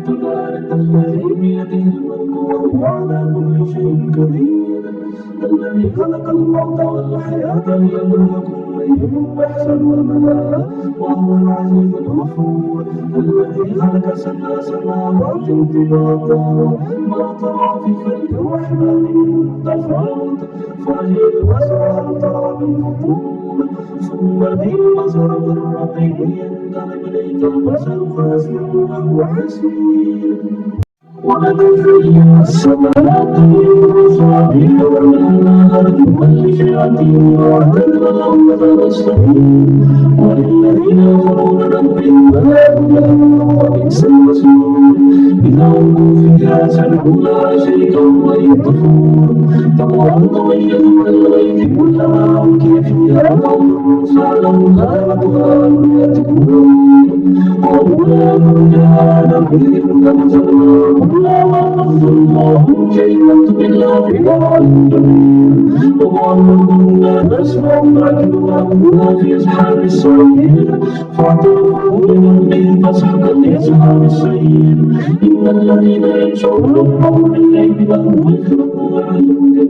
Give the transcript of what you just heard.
تبارك الذي بيده الملك وهو على كل شيء قدير. الذي خلق الموت والحياة ليبلوكم أيكم أحسن عملا وهو العزيز الغفور. الذي خلق سبع سماوات طباقا ما ترى في خلق الرحمن من تفاوت فاجعل البصر ترى بالفطور ثم ارجع البصر كرتين ينقلب إليك البصر خاسئا وهو حسير. ونزل السماوات بمصابيح والأرض والشياطين وأعتدنا لهم عذاب السعير. وللذين كفروا من ربهم عذاب جهنم وبئس المصير. إذا ألقوا فيها سمعوا لها شيئا ويطفون تقوى يدعو الغيث كلما ألقي فيها قوم سألهم خلقتها أم يأتكون قالوا لا نرجع نبيذ فنزلنا كلا وأخذ الله كلمة بالله في ضلال جميل. وقالوا كنا نسمع نعجب كنا في أصحاب السعير فاعترفوا بذنبهم فسحقا لأصحاب السعير. إن الذين يخشون ربهم بالغيب لهم مغفرة وأجر